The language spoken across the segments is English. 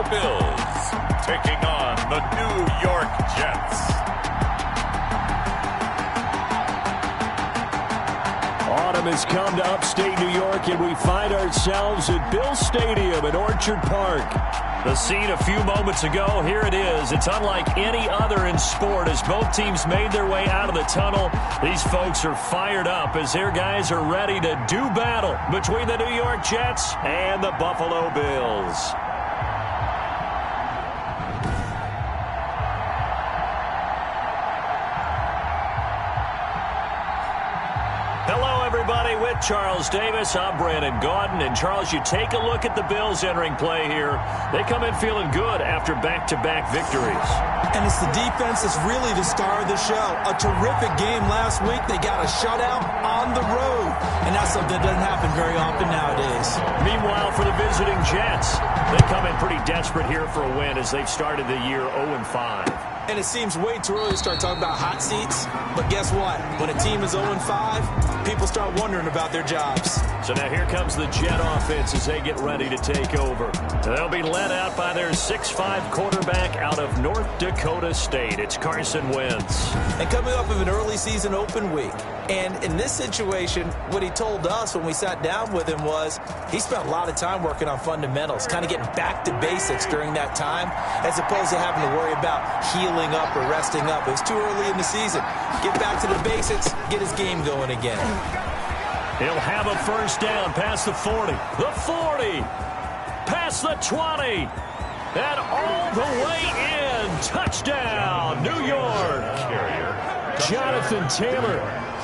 Bills taking on the New York Jets. Autumn has come to upstate New York, and we find ourselves at Bill Stadium in Orchard Park. The scene a few moments ago, here it is. It's unlike any other in sport as both teams made their way out of the tunnel. These folks are fired up as their guys are ready to do battle between the New York Jets and the Buffalo Bills. Hello, everybody. With Charles Davis, I'm Brandon Gaudin. And, Charles, you take a look at the Bills entering play here. They come in feeling good after back-to-back victories. And it's the defense that's really the star of the show. A terrific game last week. They got a shutout on the road. And that's something that doesn't happen very often nowadays. Meanwhile, for the visiting Jets, they come in pretty desperate here for a win as they've started the year 0-5. And it seems way too early to start talking about hot seats. But guess what? When a team is 0-5, people start wondering about their jobs. So now here comes the Jet offense as they get ready to take over. They'll be led out by their 6'5 quarterback out of North Dakota State. It's Carson Wentz. And coming up of an early season open week. And in this situation, what he told us when we sat down with him was he spent a lot of time working on fundamentals, kind of getting back to basics during that time, as opposed to having to worry about healing up or resting up. It was too early in the season. Get back to the basics, get his game going again. He'll have a first down past the 40. The 40. Past the 20. And all the way in. Touchdown, New York. Jonathan Taylor,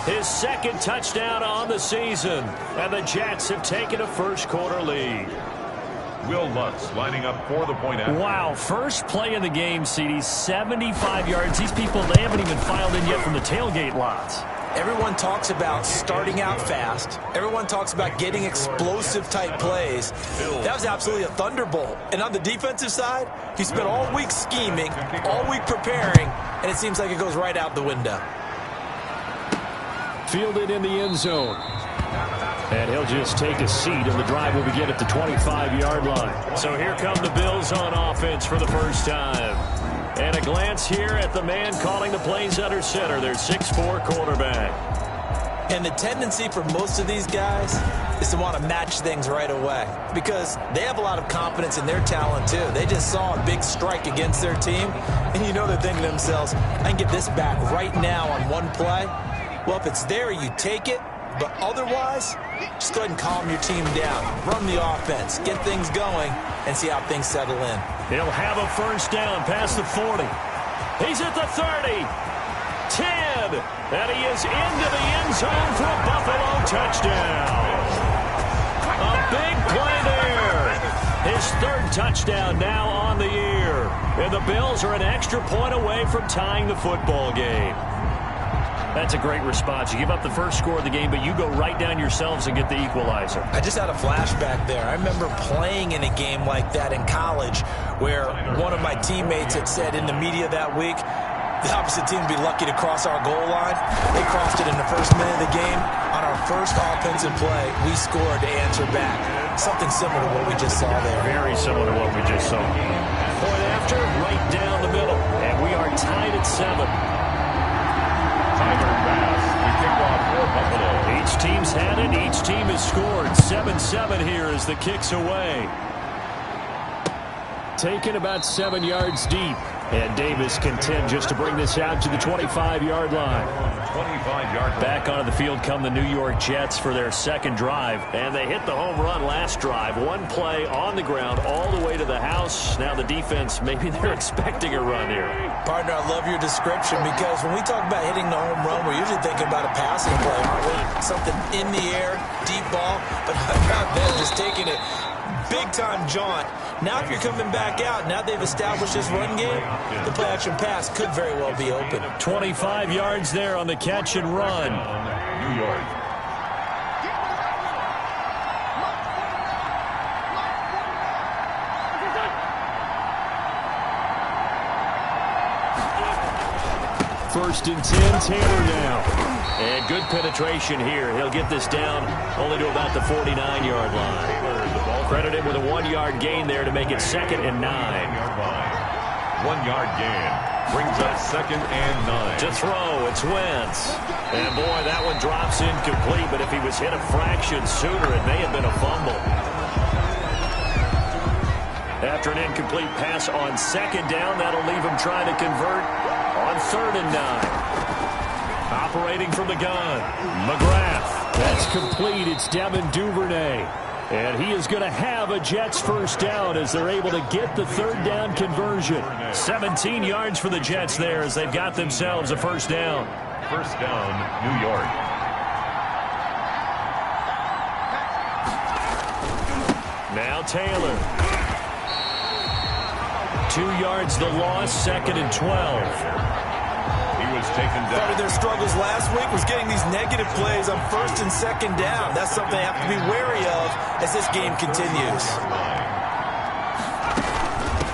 his second touchdown on the season. And the Jets have taken a first-quarter lead. Will Lutz lining up for the point after. Wow, first play of the game, CD, 75 yards. These people, they haven't even filed in yet from the tailgate lots. Everyone talks about starting out fast. Everyone talks about getting explosive-type plays. That was absolutely a thunderbolt. And on the defensive side, he spent all week scheming, all week preparing, and it seems like it goes right out the window. Fielded in the end zone. And he'll just take a seat, and the drive will begin at the 25-yard line. So here come the Bills on offense for the first time. And a glance here at the man calling the plays under center, their 6'4 quarterback. And the tendency for most of these guys is to want to match things right away because they have a lot of confidence in their talent, too. They just saw a big strike against their team, and you know they're thinking to themselves, I can get this back right now on one play. Well, if it's there, you take it. But otherwise, just go ahead and calm your team down. Run the offense. Get things going and see how things settle in. He'll have a first down past the 40. He's at the 30. 10. And he is into the end zone for a Buffalo touchdown. A big play there. His third touchdown now on the year. And the Bills are an extra point away from tying the football game. That's a great response. You give up the first score of the game, but you go right down yourselves and get the equalizer. I just had a flashback there. I remember playing in a game like that in college where one of my teammates had said in the media that week, the opposite team would be lucky to cross our goal line. They crossed it in the first minute of the game. On our first offensive play, we scored to answer back. Something similar to what we just saw there. Very similar to what we just saw. Point after, right down the middle. And we are tied at 7. Each team's had it. Each team has scored. 7-7 here as the kick's away. Taken about 7 yards deep. And Davis content just to bring this out to the 25-yard line. 25-yard line. Back onto the field come the New York Jets for their second drive. And they hit the home run last drive. One play on the ground all the way to the house. Now the defense, maybe they're expecting a run here. Partner, I love your description because when we talk about hitting the home run, we're usually thinking about a passing play, aren't we? Something in the air, deep ball. But how about them just taking it big-time jaunt. Now if you're coming back out, now they've established this run game, the play-action pass could very well be open. 25 yards there on the catch and run. New York. First and 10, Taylor now. And good penetration here. He'll get this down only to about the 49-yard line. The ball Credit him with a 1-yard gain there to make it 2nd and 9. 1-yard gain brings up 2nd and 9. To throw, it's Wentz. And boy, that one drops incomplete, but if he was hit a fraction sooner, it may have been a fumble. After an incomplete pass on 2nd down, that'll leave him trying to convert on 3rd and 9. Operating from the gun, McGrath. That's complete. It's Devin Duvernay. And he is going to have a Jets first down as they're able to get the 3rd down conversion. 17 yards for the Jets there as they've got themselves a first down. First down, New York. Now Taylor. 2 yards the loss, 2nd and 12. Taken down. Part of their struggles last week was getting these negative plays on 1st and 2nd down. That's something they have to be wary of as this game continues.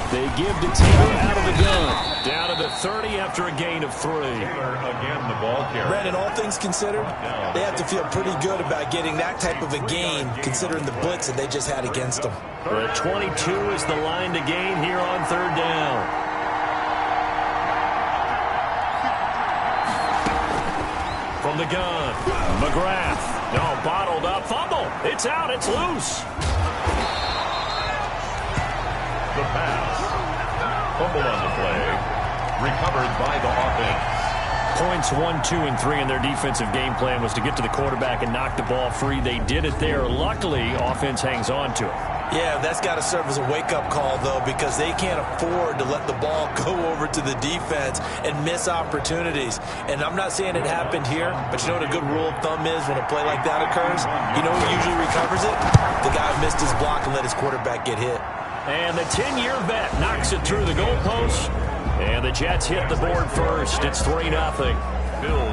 They give to Taylor out of the gun. Down to the 30 after a gain of 3. Taylor again the ball carrier. Brandon, all things considered, they have to feel pretty good about getting that type of a gain considering the blitz that they just had against them. The 22 is the line to gain here on 3rd down. From the gun, McGrath. No, bottled up. Fumble. It's out. It's loose. The pass. Fumble on the play. Recovered by the offense. Points 1, 2, and 3 in their defensive game plan was to get to the quarterback and knock the ball free. They did it there. Luckily, offense hangs on to it. Yeah, that's got to serve as a wake-up call, though, because they can't afford to let the ball go over to the defense and miss opportunities. And I'm not saying it happened here, but you know what a good rule of thumb is when a play like that occurs? You know who usually recovers it? The guy who missed his block and let his quarterback get hit. And the 10-year vet knocks it through the goalpost. And the Jets hit the board first. It's 3-0.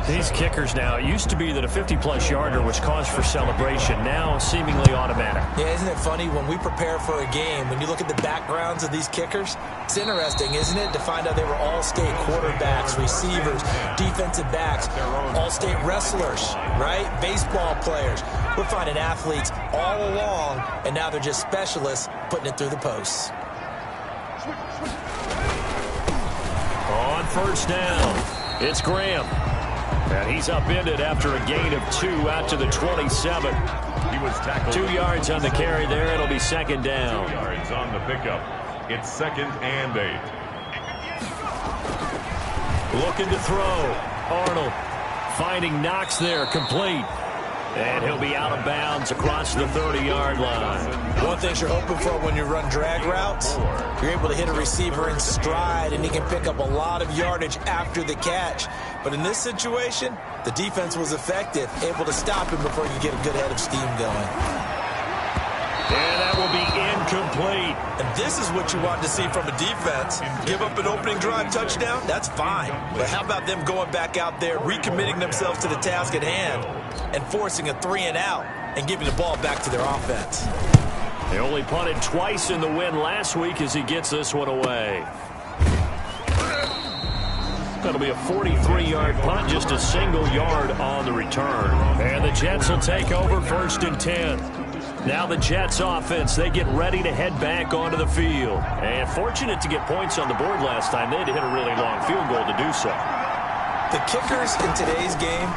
These kickers now, it used to be that a 50-plus yarder was cause for celebration. Now seemingly automatic. Yeah, isn't it funny when we prepare for a game, when you look at the backgrounds of these kickers, it's interesting, isn't it, to find out they were all-state quarterbacks, receivers, defensive backs, all-state wrestlers, right? Baseball players. We're finding athletes all along, and now they're just specialists putting it through the posts. On 1st down, it's Graham. And he's upended after a gain of 2 out to the 27. He was tackled. 2 yards on the carry there. It'll be 2nd down. 2 yards on the pickup. It's 2nd and 8. Looking to throw. Arnold finding Knox there, complete. And he'll be out of bounds across the 30-yard line. One thing you're hoping for when you run drag routes, you're able to hit a receiver in stride, and he can pick up a lot of yardage after the catch. But in this situation, the defense was effective, able to stop him before you get a good head of steam going. And that will be incomplete. And this is what you want to see from a defense. Give up an opening drive touchdown, that's fine. But how about them going back out there, recommitting themselves to the task at hand, and forcing a 3-and-out and giving the ball back to their offense? They only punted twice in the win last week as he gets this one away. That'll be a 43-yard punt, just a single yard on the return. And the Jets will take over 1st and 10. Now the Jets offense, they get ready to head back onto the field. And fortunate to get points on the board last time. They had to hit a really long field goal to do so. The kickers in today's game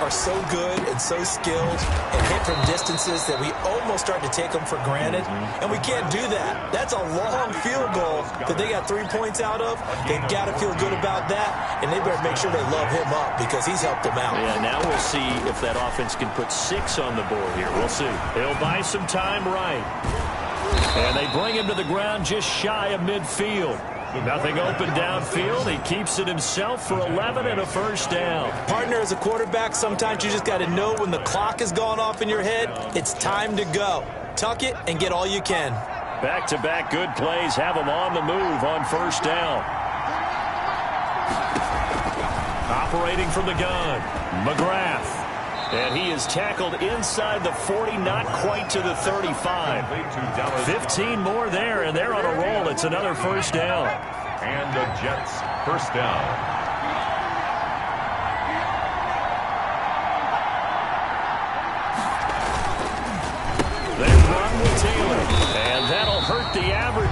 are so good and so skilled and hit from distances that we almost start to take them for granted, and we can't do that. That's a long field goal that they got 3 points out of. They've got to feel good about that, and they better make sure they love him up because he's helped them out. Yeah, now we'll see if that offense can put 6 on the board here. We'll see. They'll buy some time right. And they bring him to the ground just shy of midfield. Nothing open downfield. He keeps it himself for 11 and a first down. Partner, as a quarterback, sometimes you just got to know when the clock has gone off in your head, it's time to go. Tuck it and get all you can. Back-to-back good plays have him on the move on 1st down. Operating from the gun, McGrath. And he is tackled inside the 40, not quite to the 35. 15 more there, and they're on a roll. It's another 1st down. And the Jets 1st down. They run with Taylor.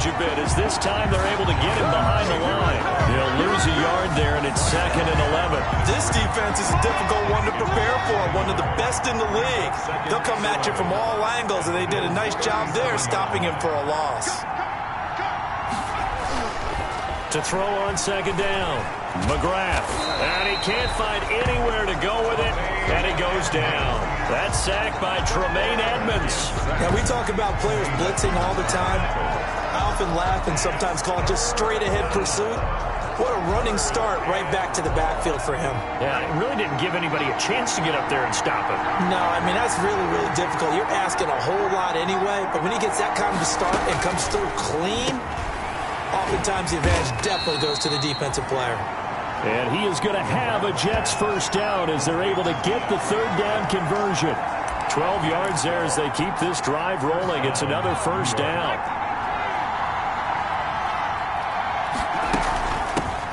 edge a bit as this time they're able to get him behind the line. He'll lose a yard there, and it's 2nd and 11. This defense is a difficult one to prepare for, one of the best in the league. They'll come at you from all angles, and they did a nice job there stopping him for a loss. To throw on 2nd down, McGrath. And he can't find anywhere to go with it, and he goes down. That's sacked by Tremaine Edmonds. Now, we talk about players blitzing all the time. I often laugh and sometimes call it just straight-ahead pursuit. What a running start right back to the backfield for him. Yeah, it really didn't give anybody a chance to get up there and stop him. No, I mean, that's really, really difficult. You're asking a whole lot anyway, but when he gets that kind of a start and comes through clean, oftentimes the advantage definitely goes to the defensive player. And he is going to have a Jets first down as they're able to get the 3rd down conversion. 12 yards there as they keep this drive rolling. It's another first down.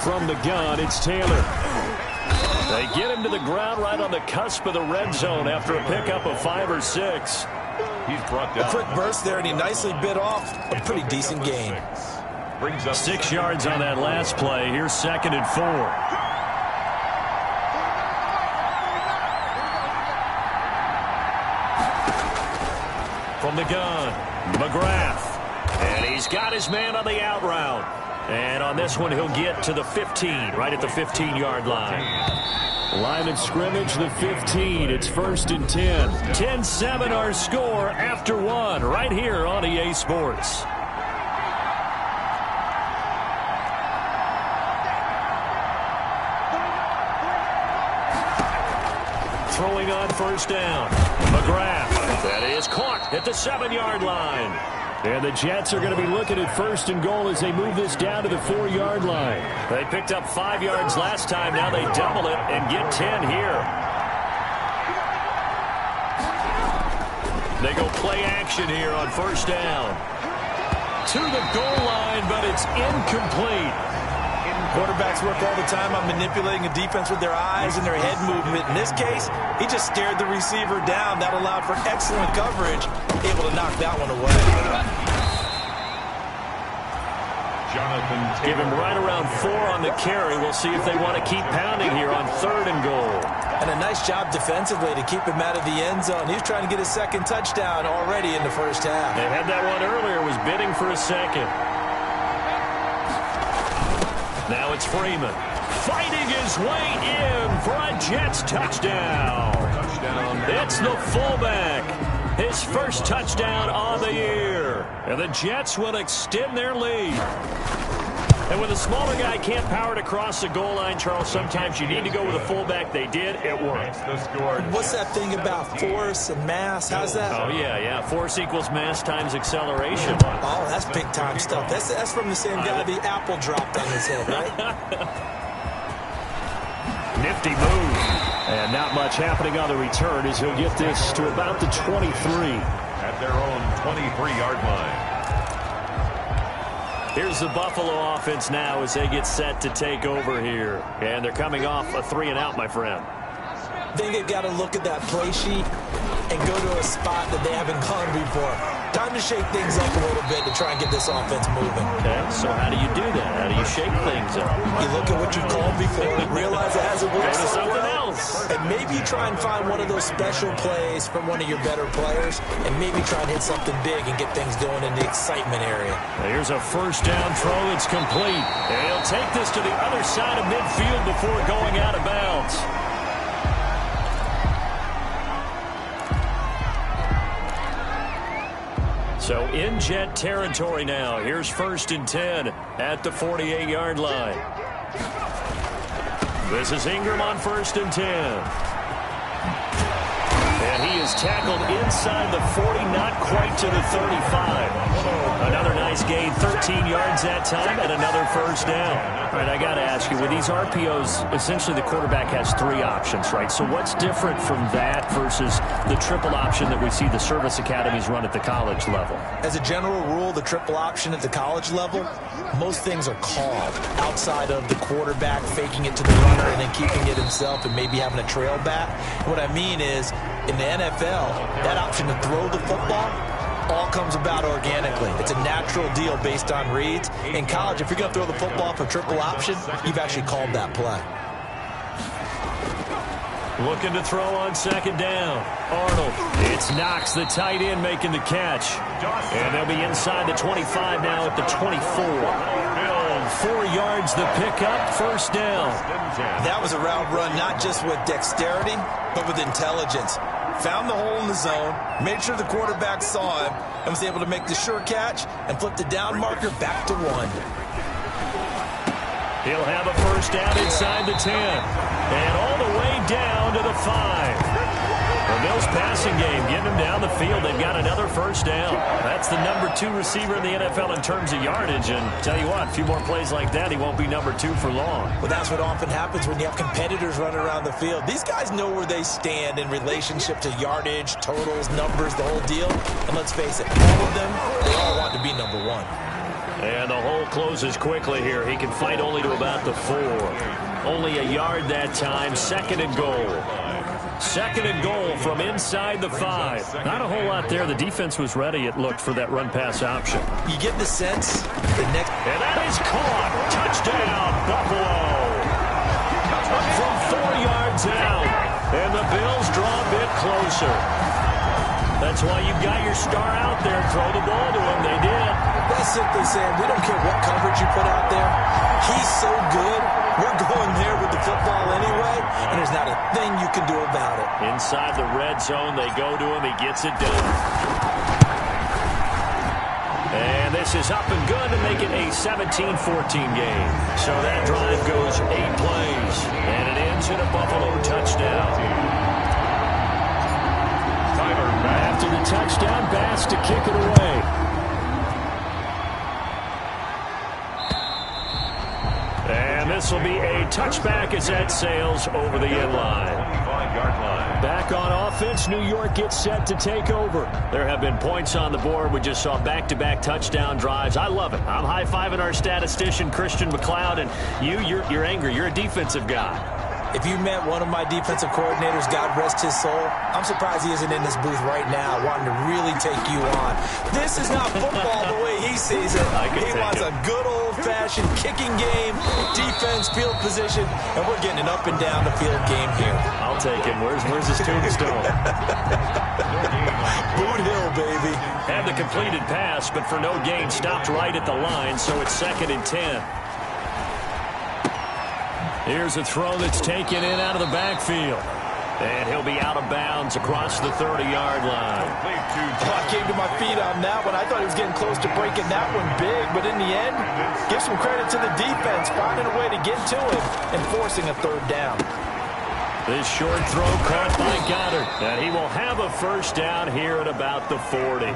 From the gun, it's Taylor. They get him to the ground right on the cusp of the red zone after a pickup of 5 or 6. He's brought down. A quick burst there, and he nicely bit off a pretty decent gain. Brings up 6 yards on that last play. Here's 2nd and 4. From the gun, McGrath. And he's got his man on the out route. And on this one, he'll get to the 15, right at the 15-yard line. Line of scrimmage, the 15. It's 1st and 10. 10-7 our score after 1 right here on EA Sports. Throwing on 1st down. McGrath. That is caught at the 7-yard line. And the Jets are going to be looking at 1st and goal as they move this down to the 4-yard line. They picked up 5 yards last time. Now they double it and get 10 here. They go play action here on 1st down. To the goal line, but it's incomplete. Quarterbacks work all the time on manipulating a defense with their eyes and their head movement. In this case, he just stared the receiver down. That allowed for excellent coverage, able to knock that one away. Jonathan Taylor. Give him right around 4 on the carry. We'll see if they want to keep pounding here on 3rd and goal. And a nice job defensively to keep him out of the end zone. He's trying to get his 2nd touchdown already in the first half. They had that one earlier, was bidding for a 2nd. Now it's Freeman fighting his way in for a Jets touchdown. It's the fullback. His first touchdown on the year. And the Jets will extend their lead. And when the smaller guy can't power it across the goal line, Charles, sometimes you need to go with a fullback. They did. It worked. What's that thing about force and mass? How's that? Oh, yeah. Force equals mass times acceleration. Oh, that's big-time stuff. That's from the same guy the apple dropped on his head, right? Nifty move. And not much happening on the return as he'll get this to about the 23. At their own 23-yard line. Here's the Buffalo offense now as they get set to take over here. And they're coming off a 3-and-out, my friend. I think they've got to look at that play sheet and go to a spot that they haven't gone before. Time to shake things up a little bit to try and get this offense moving. Okay, so how do you do that? How do you shake things up? You look at what you've called before, realize it hasn't worked Go to so something well, else. and maybe try and find one of those special plays from one of your better players, and maybe try and hit something big and get things going in the excitement area. Here's a first down throw that's complete. And he'll take this to the other side of midfield before going out of bounds. So in Jet territory now. Here's 1st and 10 at the 48-yard line. This is Ingram on 1st and 10. And he is tackled inside the 40, not quite to the 35. Another nice gain, 13 yards that time, and another first down. All right, I got to ask you, with these RPOs, essentially the quarterback has 3 options, right? So what's different from that versus the triple option that we see the service academies run at the college level? As a general rule, the triple option at the college level, most things are called outside of the quarterback faking it to the runner and then keeping it himself and maybe having a trail back. What I mean is, in the NFL, that option to throw the football, all comes about organically. It's a natural deal based on reads. In college, if you're going to throw the football for triple option, you've actually called that play. Looking to throw on second down. Arnold. It's Knox, the tight end, making the catch. And they'll be inside the 25 now at the 24. 4 yards the pickup, first down. That was a route run not just with dexterity, but with intelligence. Found the hole in the zone, made sure the quarterback saw him, and was able to make the sure catch and flip the down marker back to 1. He'll have a first down inside the 10. And all the way down to the 5. The Bills passing game, getting them down the field. They've got another first down. That's the number 2 receiver in the NFL in terms of yardage. And tell you what, a few more plays like that, he won't be number 2 for long. Well, that's what often happens when you have competitors running around the field. These guys know where they stand in relationship to yardage, totals, numbers, the whole deal. And let's face it, all of them, they all want to be number 1. And the hole closes quickly here. He can fight only to about the 4. Only a yard that time. Second and goal. Second and goal from inside the 5. Not a whole lot there. The defense was ready, it looked, for that run-pass option. You get the sense the next... And that is caught. Touchdown, Buffalo. From 4 yards out. And the Bills draw a bit closer. That's why you've got your star out there. Throw the ball to him. They did. That's simply saying we don't care what coverage you put out there. He's so good. We're going there with the football anyway, and there's not a thing you can do about it. Inside the red zone, they go to him. He gets it done. And this is up and good to make it a 17-14 game. So that drive goes 8 plays, and it ends in a Buffalo touchdown. After the touchdown, Bass to kick it away. And this will be a touchback as that sails over the end line. Back on offense, New York gets set to take over. There have been points on the board. We just saw back-to-back touchdown drives. I love it. I'm high-fiving our statistician, Christian McLeod, and you're angry. You're a defensive guy. If you met one of my defensive coordinators, God rest his soul, I'm surprised he isn't in this booth right now wanting to really take you on. This is not football the way he sees it. He wants a good old-fashioned kicking game, defense, field position, and we're getting an up-and-down-the-field game here. I'll take him. Where's his tombstone? Boot Hill, baby. Had the completed pass, but for no gain, stopped right at the line, so it's 2nd and 10. Here's a throw that's taken in out of the backfield. And he'll be out of bounds across the 30-yard line. I came to my feet on that one. I thought he was getting close to breaking that one big, but in the end, give some credit to the defense, finding a way to get to him and forcing a 3rd down. This short throw caught by Goddard, and he will have a first down here at about the 40.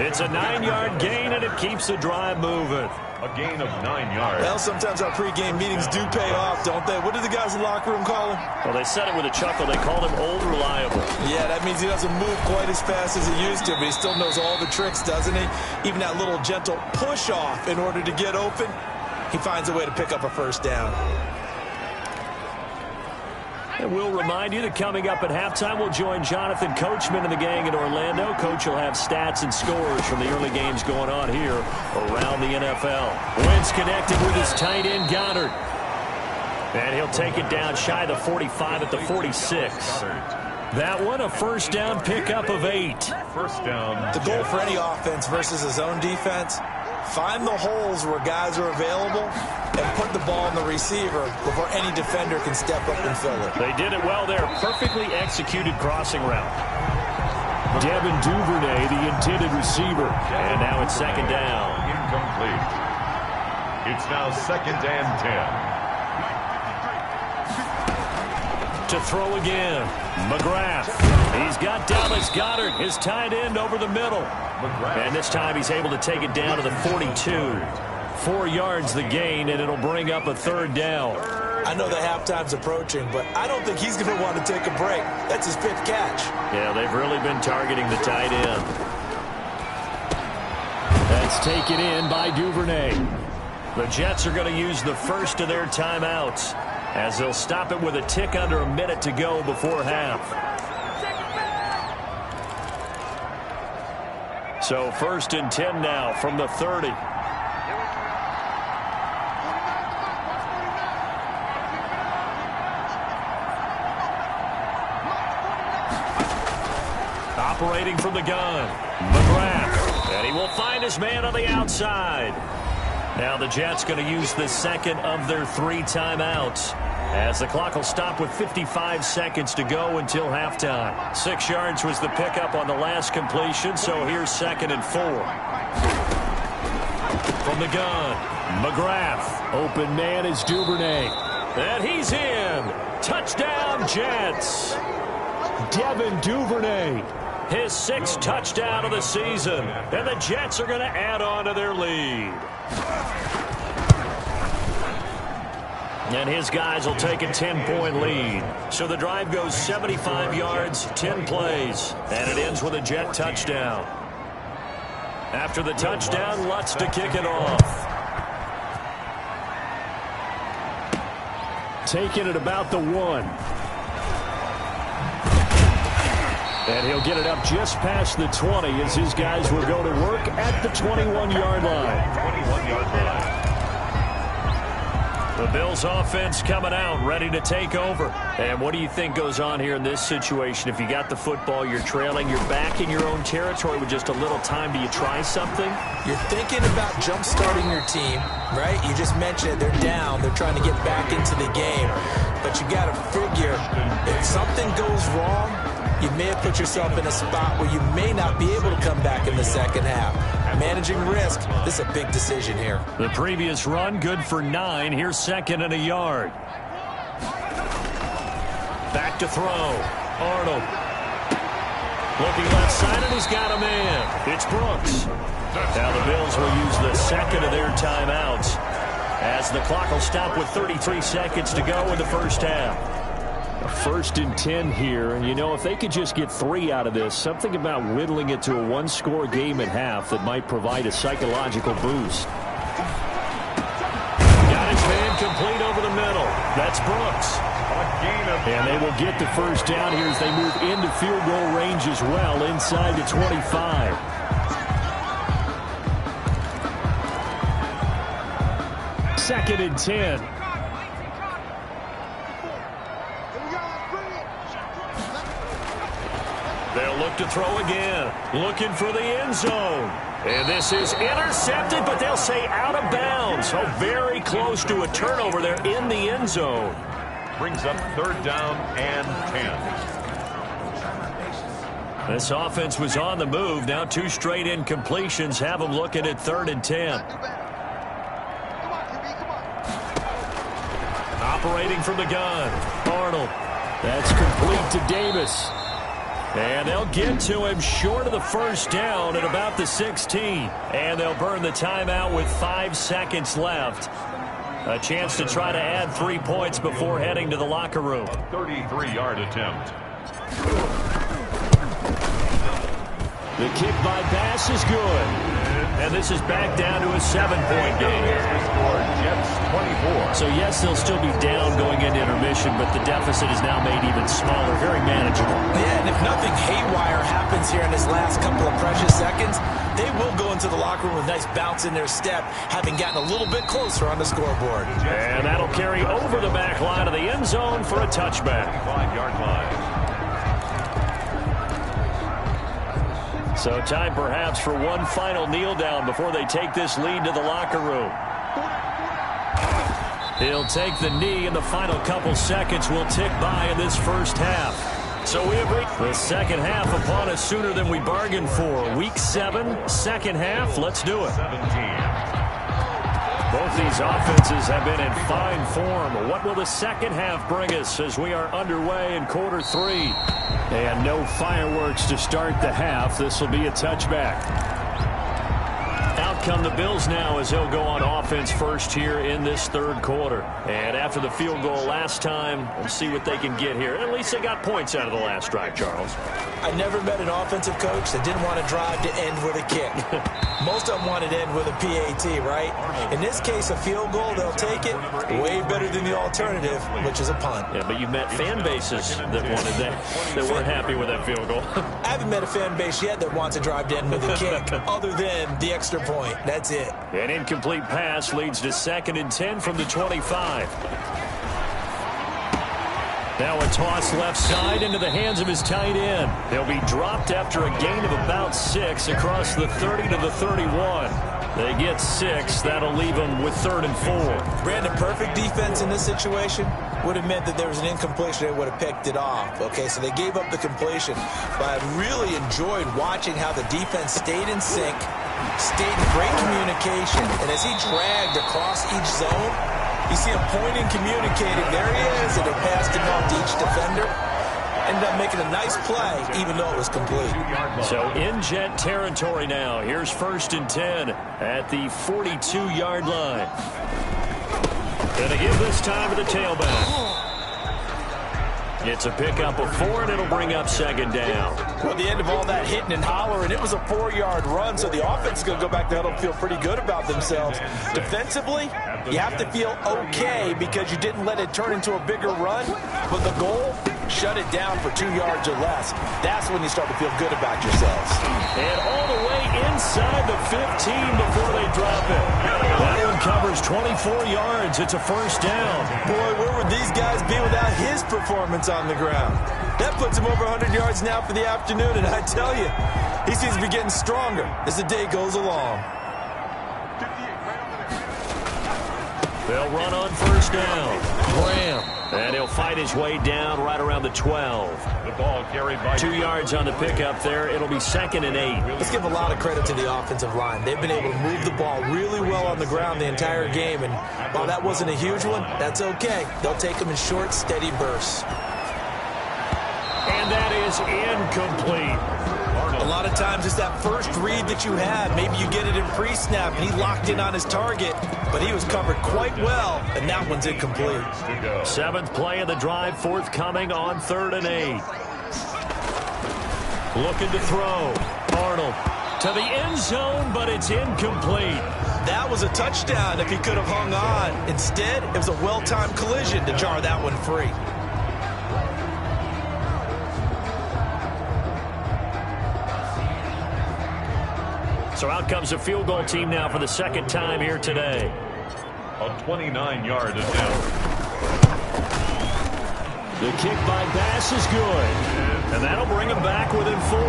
It's a 9-yard gain, and it keeps the drive moving. A gain of 9 yards. Well, sometimes our pregame meetings do pay off, don't they? What did the guys in the locker room call him? Well, they said it with a chuckle. They called him old reliable. Yeah, that means he doesn't move quite as fast as he used to, but he still knows all the tricks, doesn't he? Even that little gentle push-off in order to get open, he finds a way to pick up a first down. And we'll remind you that coming up at halftime, we'll join Jonathan Coachman and the gang in Orlando. Coach will have stats and scores from the early games going on here around the NFL. Wentz connected with his tight end, Goddard. And he'll take it down shy of the 45 at the 46. That one, a first down pickup of 8. First down. The goal for any offense versus his own defense, find the holes where guys are available and put the ball in the receiver before any defender can step up and fill it. They did it well there. Perfectly executed crossing route. Devin Duvernay, the intended receiver. And now it's 2nd down. Incomplete. It's now 2nd and 10. To throw again. McGrath. He's got Dallas Goedert, his tight end, over the middle. And this time he's able to take it down to the 42. 4 yards the gain, and it'll bring up a 3rd down. I know the halftime's approaching, but I don't think he's going to want to take a break. That's his 5th catch. Yeah, they've really been targeting the tight end. That's taken in by Duvernay. The Jets are going to use the first of their timeouts, as they'll stop it with a tick under a minute to go before half. So 1st and 10 now from the 30. Operating from the gun, McGrath, and he will find his man on the outside. Now the Jets going to use the second of their 3 timeouts, as the clock will stop with 55 seconds to go until halftime. 6 yards was the pickup on the last completion, so here's 2nd and 4. From the gun, McGrath. Open man is Duvernay. And he's in. Touchdown, Jets. Devin Duvernay. His 6th touchdown of the season. And the Jets are going to add on to their lead. And his guys will take a 10-point lead. So the drive goes 75 yards, 10 plays. And it ends with a Jet touchdown. After the touchdown, Lutz to kick it off. Taking it about the 1. And he'll get it up just past the 20 as his guys will go to work at the 21-yard line. 21-yard line. The Bills offense coming out, ready to take over. And what do you think goes on here in this situation? If you got the football, you're trailing, you're back in your own territory with just a little time. Do you try something? You're thinking about jump-starting your team, right? You just mentioned it. They're down. They're trying to get back into the game. But you got to figure if something goes wrong, you may have put yourself in a spot where you may not be able to come back in the second half. Managing risk, this is a big decision here. The previous run, good for 9. Here's 2nd and a yard. Back to throw. Arnold. Looking left side, and he's got a man. It's Brooks. Now the Bills will use the 2nd of their timeouts, as the clock will stop with 33 seconds to go in the first half. 1st and 10 here, and you know, if they could just get 3 out of this, something about whittling it to a 1-score game at half that might provide a psychological boost. Got his man complete over the middle. That's Brooks. And they will get the first down here as they move into field goal range as well, inside the 25. Second and 10. They'll look to throw again. Looking for the end zone. And this is intercepted, but they'll say out of bounds. So very close to a turnover there in the end zone. Brings up 3rd down and 10. This offense was on the move. Now 2 straight incompletions have them looking at 3rd and 10. Operating from the gun. Arnold. That's complete to Davis. And they'll get to him short of the first down at about the 16. And they'll burn the timeout with 5 seconds left. A chance to try to add 3 points before heading to the locker room. 33-yard attempt. The kick by Bass is good. And this is back down to a 7-point game. Jets 24. So, yes, they'll still be down going into intermission, but the deficit is now made even smaller, very manageable. Yeah, and if nothing haywire happens here in this last couple of precious seconds, they will go into the locker room with a nice bounce in their step, having gotten a little bit closer on the scoreboard. And that'll carry over the back line of the end zone for a touchback. 5-yard line. So time perhaps for one final kneel down before they take this lead to the locker room. He'll take the knee, and the final couple seconds will tick by in this first half. So we have reached the second half upon us sooner than we bargained for. Week 7, second half. Let's do it. 17. Both these offenses have been in fine form. What will the second half bring us as we are underway in quarter 3? And no fireworks to start the half. This will be a touchback. Out out come the Bills now as they'll go on offense first here in this third quarter. And after the field goal last time, we'll see what they can get here. At least they got points out of the last drive, Charles. I never met an offensive coach that didn't want to drive to end with a kick. Most of them wanted to end with a PAT, right? In this case, a field goal, they'll take it. Way better than the alternative, which is a punt. Yeah, but you've met fan bases that wanted that, that weren't happy with that field goal. I haven't met a fan base yet that wants to drive to end with a kick, other than the extra point. That's it. An incomplete pass leads to 2nd and 10 from the 25. Now a toss left side into the hands of his tight end. They'll be dropped after a gain of about 6 across the 30 to the 31. They get 6. That'll leave them with 3rd and 4. Brandon, perfect defense in this situation would have meant that there was an incompletion. They would have picked it off. Okay, so they gave up the completion. But I really enjoyed watching how the defense stayed in sync, stayed in great communication, and as he dragged across each zone, you see him pointing, communicating. There he is, and they passed it off to each defender. Ended up making a nice play, even though it was complete. So in Jet territory now. Here's 1st and 10 at the 42-yard line. Gonna give this time to the tailback. It's a pickup of 4, and it'll bring up 2nd down. Well, the end of all that hitting and hollering, it was a 4-yard run, so the offense is going to go back to huddle and feel pretty good about themselves. Defensively, you have to feel okay because you didn't let it turn into a bigger run, but the goal, shut it down for 2 yards or less. That's when you start to feel good about yourselves. And all the way inside the 15 before they drop it. That one covers 24 yards. It's a 1st down. Boy, where would these guys be without his performance on the ground? That puts him over 100 yards now for the afternoon, and I tell you, he seems to be getting stronger as the day goes along. They'll run on 1st down. Graham. And he'll fight his way down right around the 12. The ball carried by 2 yards on the pickup there. It'll be 2nd and 8. Let's give a lot of credit to the offensive line. They've been able to move the ball really well on the ground the entire game. And while that wasn't a huge one, that's okay. They'll take them in short, steady bursts. And that is incomplete. A lot of times it's that first read that you have. Maybe you get it in pre-snap, and he locked in on his target, but he was covered quite well, and that one's incomplete. 7th play of the drive, forthcoming on 3rd and 8. Looking to throw. Arnold to the end zone, but it's incomplete. That was a touchdown if he could have hung on. Instead, it was a well-timed collision to jar that one free. So out comes the field goal team now for the 2nd time here today. a 29-yard attempt. The kick by Bass is good. And that'll bring him back within 4.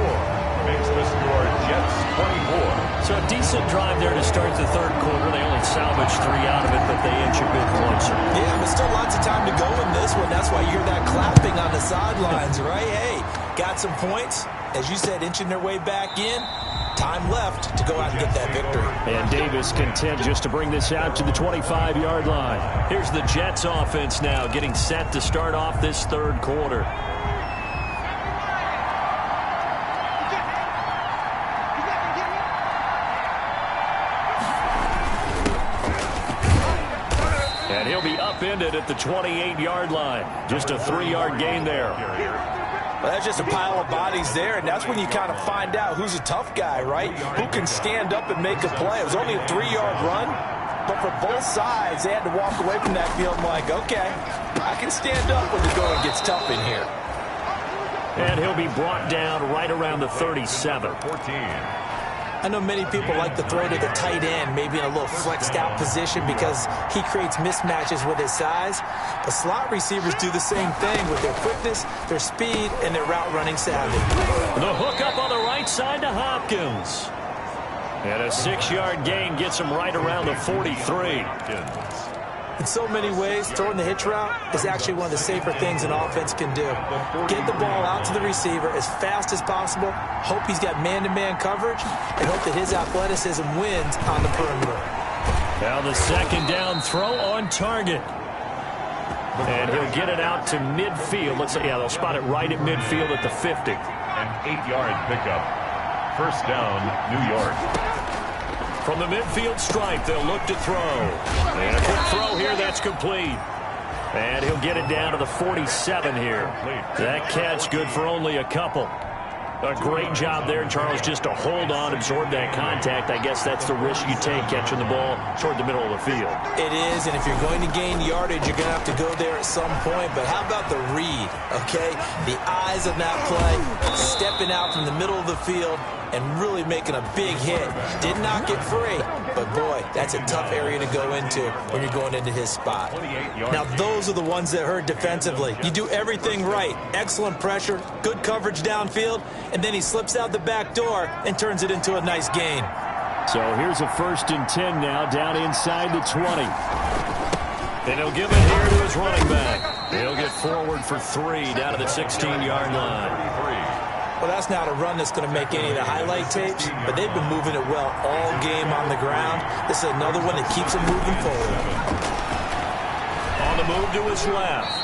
Makes the score Jets 24. So a decent drive there to start the 3rd quarter. They only salvaged 3 out of it, but they inch a bit closer. Yeah, but still lots of time to go in this one. That's why you hear that clapping on the sidelines, right? Hey, got some points. As you said, inching their way back in. Time left to go out and get that victory. And Davis content just to bring this out to the 25-yard line. Here's the Jets offense now getting set to start off this 3rd quarter. And he'll be upended at the 28-yard line. Just a 3-yard gain there. Well, that's just a pile of bodies there, and that's when you kind of find out who's a tough guy, right? Who can stand up and make a play. It was only a 3-yard run, but for both sides, they had to walk away from that field like, okay, I can stand up when the going gets tough in here. And he'll be brought down right around the 37. 14. I know many people like to throw to the tight end, maybe in a little flexed out position because he creates mismatches with his size. But slot receivers do the same thing with their quickness, their speed, and their route running savvy. The hook up on the right side to Hopkins. And a 6-yard gain gets him right around the 43. In so many ways, throwing the hitch route is actually one of the safer things an offense can do. Get the ball out to the receiver as fast as possible, hope he's got man-to-man coverage, and hope that his athleticism wins on the perimeter. Now the 2nd down throw on target. And he'll get it out to midfield. Looks like, yeah, they'll spot it right at midfield at the 50. An 8-yard pickup. 1st down, New York. From the midfield stripe, they'll look to throw. And a quick throw here, that's complete. And he'll get it down to the 47 here. That catch good for only a couple. A great job there, Charles, just to hold on, absorb that contact. I guess that's the risk you take catching the ball toward the middle of the field. It is, and if you're going to gain yardage, you're going to have to go there at some point. But how about the read, okay? The eyes of that play, stepping out from the middle of the field and really making a big hit. Did not get free, but boy, that's a tough area to go into when you're going into his spot. Now, those are the ones that hurt defensively. You do everything right. Excellent pressure, good coverage downfield, and then he slips out the back door and turns it into a nice gain. So here's a 1st and 10 now, down inside the 20. And he'll give it here to his running back. He'll get forward for 3 down to the 16-yard line. Well, that's not a run that's going to make any of the highlight tapes, but they've been moving it well all game on the ground. This is another one that keeps them moving forward. On the move to his left.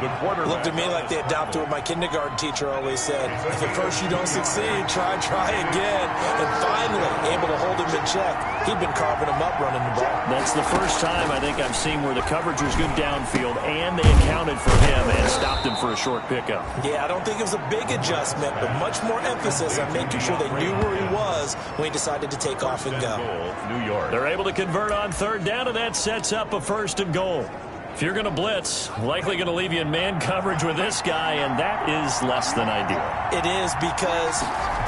Looked at me like they adopted what my kindergarten teacher always said. If at first you don't succeed, try again. And finally, able to hold him in check. He'd been carving him up running the ball. That's the first time I think I've seen where the coverage was good downfield, and they accounted for him and stopped him for a short pickup. Yeah, I don't think it was a big adjustment, but much more emphasis on making sure they knew where he was when he decided to take off and go. New York. They're able to convert on 3rd down, and that sets up a 1st and goal. If you're going to blitz, likely going to leave you in man coverage with this guy, and that is less than ideal. It is, because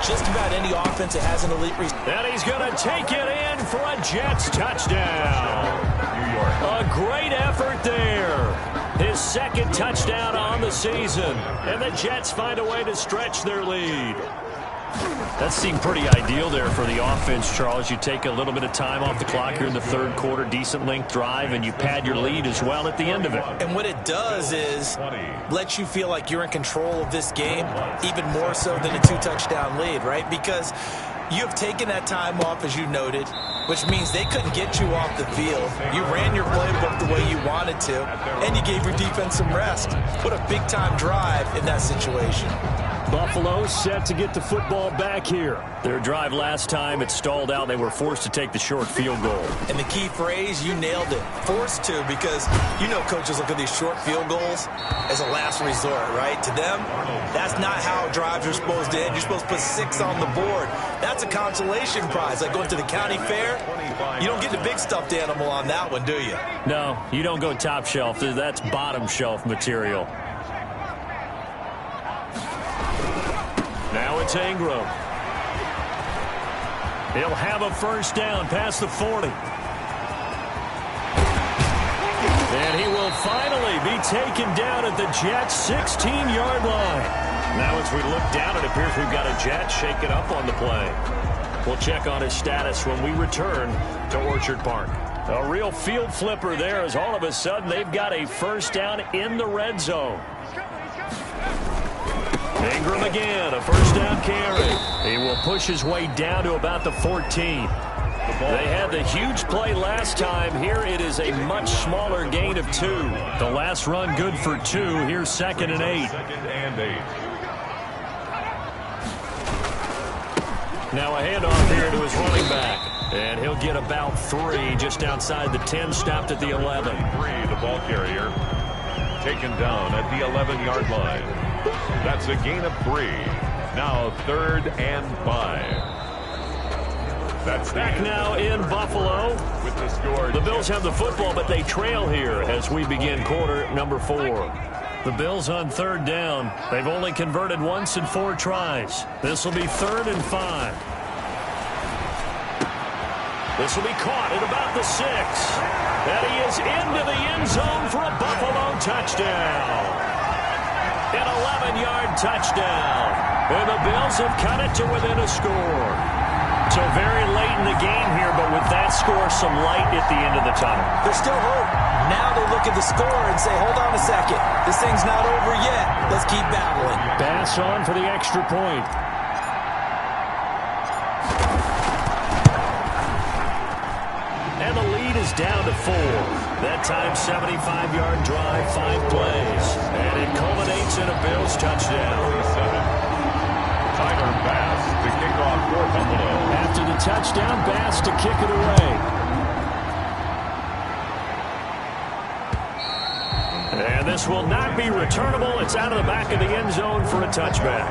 just about any offense that has an elite receiver. And he's going to take it in for a Jets touchdown. New York. A great effort there. His 2nd touchdown on the season. And the Jets find a way to stretch their lead. That seemed pretty ideal there for the offense, Charles. You take a little bit of time off the clock here in the 3rd quarter, decent length drive, and you pad your lead as well at the end of it. And what it does is let you feel like you're in control of this game, even more so than a 2-touchdown lead, right? Because you have taken that time off, as you noted, which means they couldn't get you off the field. You ran your playbook the way you wanted to, and you gave your defense some rest. What a big-time drive in that situation. Buffalo set to get the football back here. Their drive last time, it stalled out. They were forced to take the short field goal. And the key phrase, you nailed it. Forced to, because you know coaches look at these short field goals as a last resort, right? To them, that's not how drives are supposed to end. You're supposed to put 6 on the board. That's a consolation prize. Like going to the county fair, you don't get the big stuffed animal on that one, do you? No, you don't go top shelf. That's bottom shelf material. Now it's Ingram. He'll have a 1st down past the 40. And he will finally be taken down at the Jets' 16-yard line. Now as we look down, it appears we've got a Jet shaken up on the play. We'll check on his status when we return to Orchard Park. A real field flipper there, as all of a sudden they've got a 1st down in the red zone. Ingram again, a 1st down carry. He will push his way down to about the 14. They had the huge play last time. Here it is a much smaller gain of 2. The last run good for 2. Here's 2nd and 8. Now a handoff here to his running back. And he'll get about 3 just outside the 10, stopped at the 11. 3, the ball carrier. Taken down at the 11-yard line. That's a gain of 3. Now 3rd and 5. That's back now in Buffalo. With the score. The Bills have the football, but they trail here as we begin quarter number 4. The Bills on 3rd down. They've only converted once in 4 tries. This will be 3rd and 5. This will be caught at about the 6. And he is into the end zone for a Buffalo touchdown. An 11-yard touchdown. And the Bills have cut it to within a score. So very late in the game here, but with that score, some light at the end of the tunnel. There's still hope. Now they look at the score and say, hold on a second. This thing's not over yet. Let's keep battling. Pass on for the extra point. And the lead is down to 4. That time, 75-yard drive, 5 plays. And it culminates in a Bills touchdown. Tyler Bass to kick off for Buffalo. After the touchdown, Bass to kick it away. And this will not be returnable. It's out of the back of the end zone for a touchback.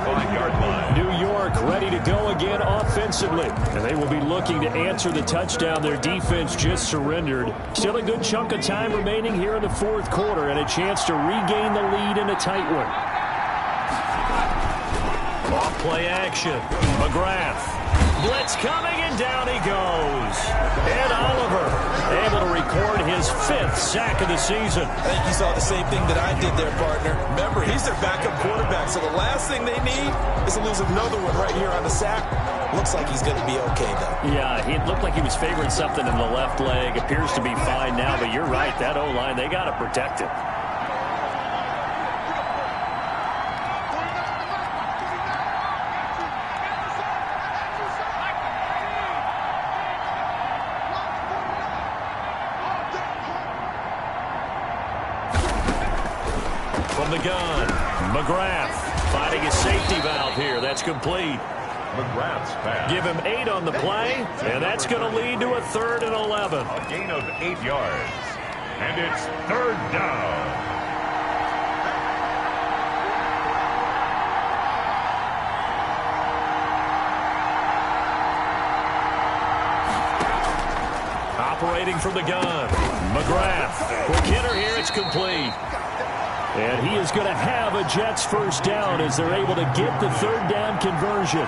25-yard line. New York ready to go again offensively. And they will be looking to answer the touchdown their defense just surrendered. Still a good chunk of time remaining here in the fourth quarter and a chance to regain the lead in a tight one. Off play action. McGrath. Blitz coming, and down he goes. Ed Oliver able to record his 5th sack of the season. I think you saw the same thing that I did there, partner. Remember, he's their backup quarterback, so the last thing they need is to lose another one right here on the sack. Looks like he's going to be okay, though. Yeah, it looked like he was favoring something in the left leg. Appears to be fine now, but you're right. That O-line, they got to protect him. From the gun, McGrath finding his safety valve here. That's complete. McGrath's pass. Give him 8 on the play, and that's going to lead to a 3rd and 11. A gain of 8 yards. And it's 3rd down. Operating from the gun, McGrath. Quick hitter here, it's complete. And he is going to have a Jets first down as they're able to get the 3rd down conversion.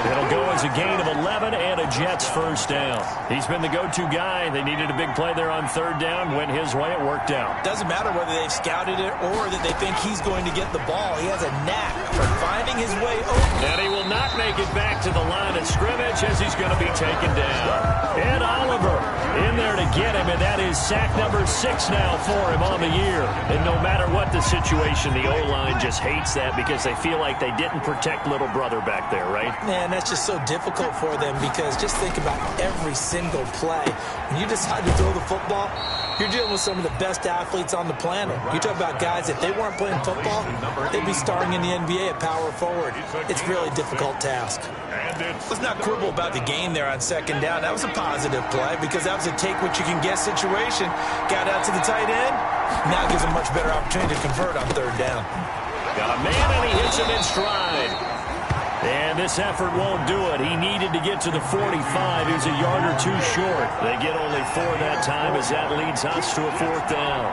It'll go as a gain of 11 and a Jets first down. He's been the go-to guy. They needed a big play there on 3rd down. Went his way. It worked out. Doesn't matter whether they've scouted it or that they think he's going to get the ball. He has a knack for finding his way open. And he will not make it back to the line of scrimmage as he's going to be taken down. Ed Oliver in there to get him, and that is sack number 6 now for him on the year. And no matter what the situation, the O-line just hates that because they feel like they didn't protect little brother back there, right? Man, that's just so difficult for them because just think about every single play. When you decide to throw the football, you're dealing with some of the best athletes on the planet. You talk about guys, if they weren't playing football, they'd be starring in the NBA at power forward. It's a really difficult task. Let's not quibble about the gain there on 2nd down. That was a positive play because that was a take-what-you-can-get situation. Got out to the tight end. Now gives a much better opportunity to convert on 3rd down. Got a man, and he hits him in stride. And this effort won't do it. He needed to get to the 45. He's a yard or 2 short. They get only 4 that time as that leads us to a 4th down.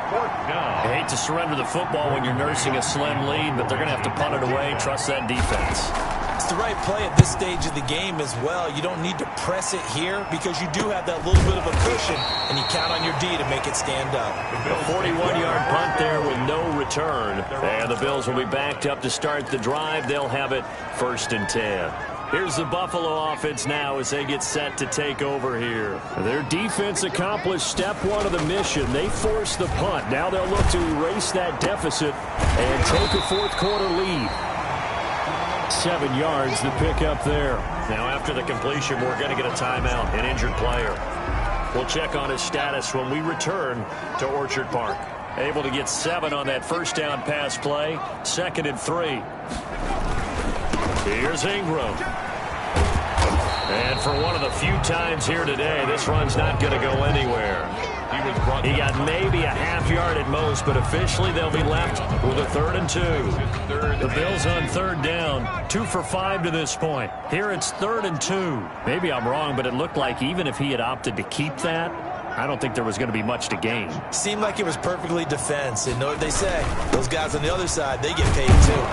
I hate to surrender the football when you're nursing a slim lead, but they're going to have to punt it away. Trust that defense. It's the right play at this stage of the game as well. You don't need to press it here because you do have that little bit of a cushion, and you count on your D to make it stand up. A 41-yard punt there with no return. And the Bills will be backed up to start the drive. They'll have it 1st and 10. Here's the Buffalo offense now as they get set to take over here. Their defense accomplished step 1 of the mission. They forced the punt. Now they'll look to erase that deficit and take a fourth quarter lead. 7 yards the pick up there. Now after the completion, we're going to get a timeout, an injured player. We'll check on his status when we return to Orchard Park. Able to get 7 on that first down pass play. 2nd and 3. Here's Ingram. And for one of the few times here today, this run's not going to go anywhere. He got maybe a half yard at most, but officially they'll be left with a 3rd and 2. The Bills on 3rd down, 2 for 5 to this point. Here it's 3rd and 2. Maybe I'm wrong, but it looked like even if he had opted to keep that, I don't think there was going to be much to gain. Seemed like it was perfectly defense. And know what they say? Those guys on the other side, they get paid too.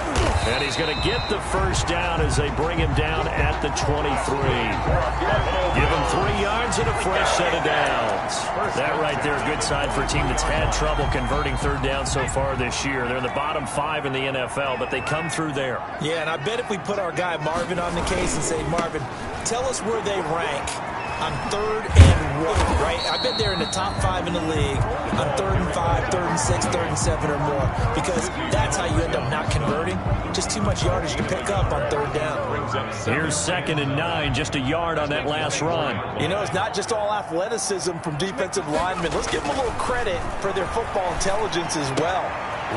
And he's going to get the first down as they bring him down at the 23. Give him 3 yards and a fresh set of downs. That right there, a good sign for a team that's had trouble converting 3rd down so far this year. They're in the bottom 5 in the NFL, but they come through there. Yeah, and I bet if we put our guy Marvin on the case and say, Marvin, tell us where they rank on 3rd and 1, right? I bet they're in the top 5 in the league on 3rd and 5, 3rd and 6, 3rd and 7 or more, because that's how you end up not converting. Just too much yardage to pick up on 3rd down. Here's 2nd and 9, just a yard on that last run. You know, it's not just all athleticism from defensive linemen. Let's give them a little credit for their football intelligence as well.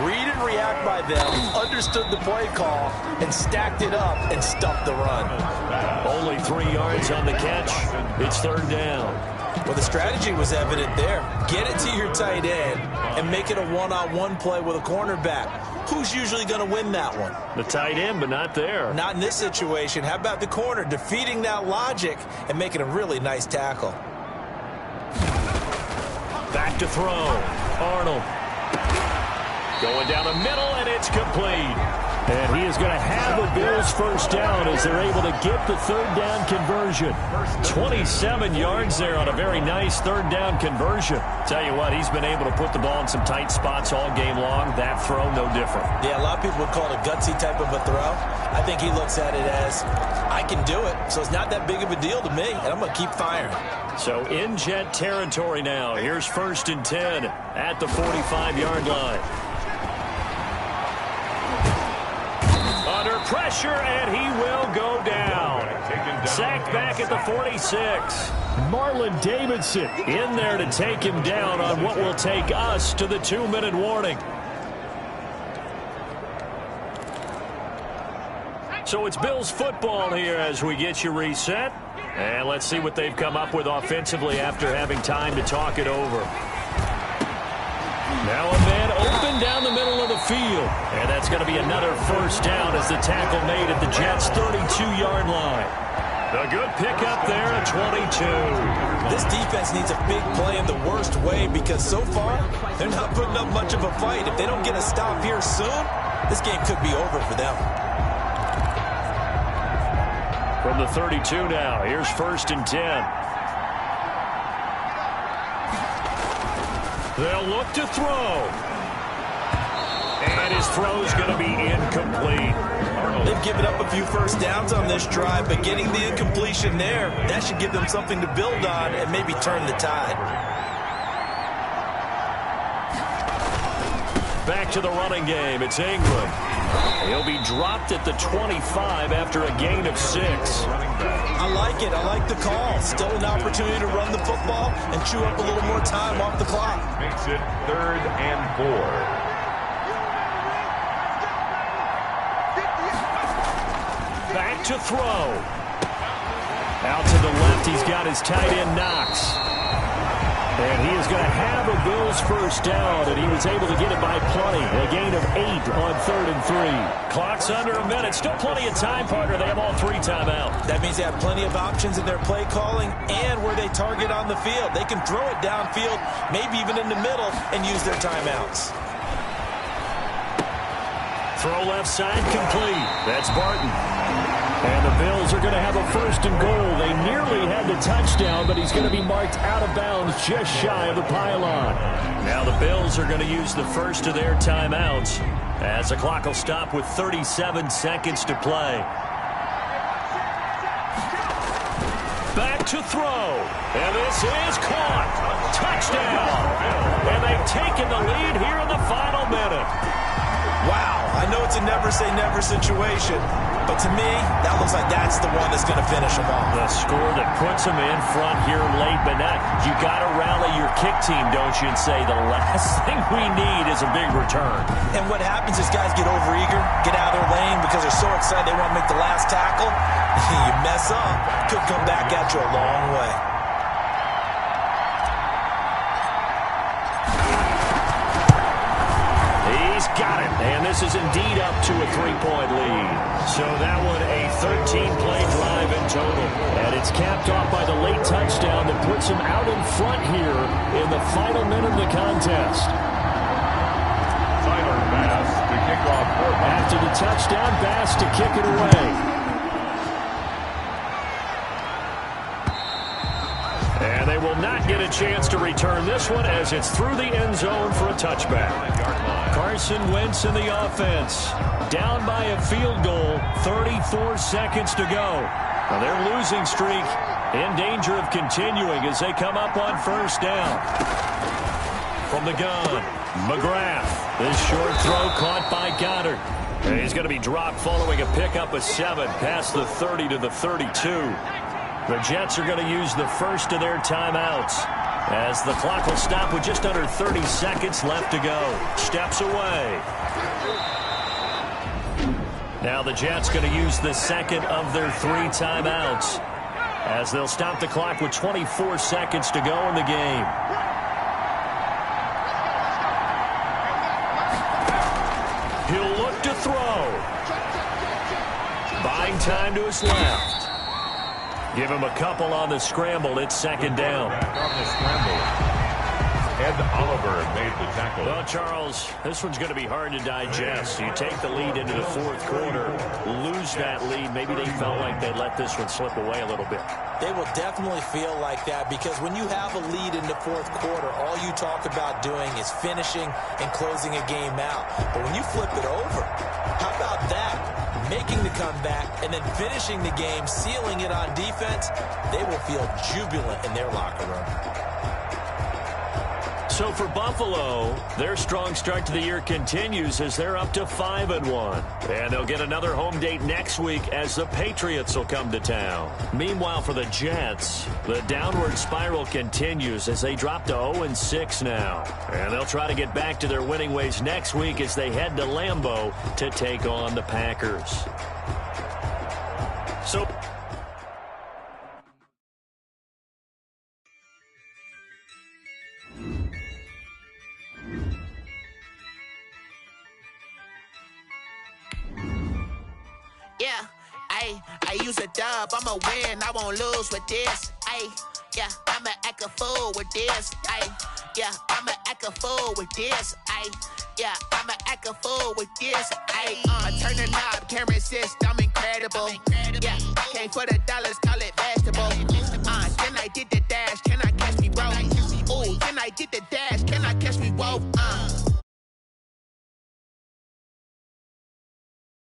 Read and react by them, understood the play call, and stacked it up and stuffed the run. Only 3 yards on the catch. It's third down. Well, the strategy was evident there. Get it to your tight end and make it a one-on-one play with a cornerback. Who's usually going to win that one? The tight end, but not there. Not in this situation. How about the corner defeating that logic and making a really nice tackle? Back to throw. Arnold. Going down the middle, and it's complete. And he is going to have the Bills first down as they're able to get the third down conversion. 27 yards there on a very nice third down conversion. Tell you what, he's been able to put the ball in some tight spots all game long. That throw, no different. Yeah, a lot of people would call it a gutsy type of a throw. I think he looks at it as, I can do it, so it's not that big of a deal to me, and I'm going to keep firing. So in Jet territory now. Here's 1st and 10 at the 45-yard line. Under pressure, and he will go down. Sacked back at the 46. Marlon Davidson in there to take him down on what will take us to the 2-minute warning. So it's Bills football here as we get you reset. And let's see what they've come up with offensively after having time to talk it over. Now a man open down the middle of the field. And that's going to be another first down as the tackle made at the Jets' 32-yard line. A good pickup there at 22. This defense needs a big play in the worst way because so far they're not putting up much of a fight. If they don't get a stop here soon, this game could be over for them. From the 32 now, here's 1st and 10. They'll look to throw. And his throw's going to be incomplete. They've given up a few first downs on this drive, but getting the incompletion there, that should give them something to build on and maybe turn the tide. Back to the running game. It's Ingram. He'll be dropped at the 25 after a gain of 6. I like it. I like the call. Still an opportunity to run the football and chew up a little more time off the clock. Makes it 3rd and 4. Back to throw. Out to the left, he's got his tight end Knox. And he is going to have a Bills first down, and he was able to get it by plenty. A gain of 8 on 3rd and 3. Clock's under a minute. Still plenty of time, partner. They have all 3 timeouts. That means they have plenty of options in their play calling and where they target on the field. They can throw it downfield, maybe even in the middle, and use their timeouts. Throw left side complete. That's Barton. And the Bills are going to have a 1st and goal. They nearly had the touchdown, but he's going to be marked out of bounds just shy of the pylon. Now the Bills are going to use the first of their timeouts as the clock will stop with 37 seconds to play. Back to throw. And this is caught. Touchdown. And they've taken the lead here in the final minute. Wow, I know it's a never-say-never situation, but to me, that looks like that's the one that's going to finish them off. The score that puts them in front here late, but not. You got to rally your kick team, don't you, and say the last thing we need is a big return. And what happens is guys get overeager, get out of their lane because they're so excited they want to make the last tackle. You mess up, could come back at you a long way. Got it. And this is indeed up to a 3-point lead. So that one a 13-play drive in total. And it's capped off by the late touchdown that puts them out in front here in the final minute of the contest. Tyler Bass to kick off. After the touchdown, Bass to kick it away. And they will not get a chance to return this one as it's through the end zone for a touchback. Carson Wentz in the offense. Down by a field goal. 34 seconds to go. Now their losing streak in danger of continuing as they come up on first down. From the gun, McGrath. This short throw caught by Goddard. And he's going to be dropped following a pickup of 7 past the 30 to the 32. The Jets are going to use the first of their timeouts As the clock will stop with just under 30 seconds left to go. Steps away. Now the Jets going to use the second of their 3 timeouts as they'll stop the clock with 24 seconds to go in the game. He'll look to throw. Buying time to his left. Give him a couple on the scramble. It's second down. On the scramble. Ed Oliver made the tackle. Well, Charles, this one's going to be hard to digest. You take the lead into the fourth quarter, lose that lead. Maybe they felt like they let this one slip away a little bit. They will definitely feel like that because when you have a lead in the fourth quarter, all you talk about doing is finishing and closing a game out. But when you flip it over, how about that? Making the comeback and then finishing the game, sealing it on defense, they will feel jubilant in their locker room. So for Buffalo, their strong start to the year continues as they're up to 5-1. And they'll get another home date next week as the Patriots will come to town. Meanwhile, for the Jets, the downward spiral continues as they drop to 0-6 now. And they'll try to get back to their winning ways next week as they head to Lambeau to take on the Packers. So yeah, I use a dub, I'ma win, I won't lose with this. Yeah, I'ma act a fool with this. Yeah, I'ma act a fool with this. Yeah, I'ma act a fool with this. I turn the knob, can't resist, I'm incredible. Yeah, came for the dollars, call it vegetable. Then I did the dash, can I catch me, bro? Ooh, then I did the dash,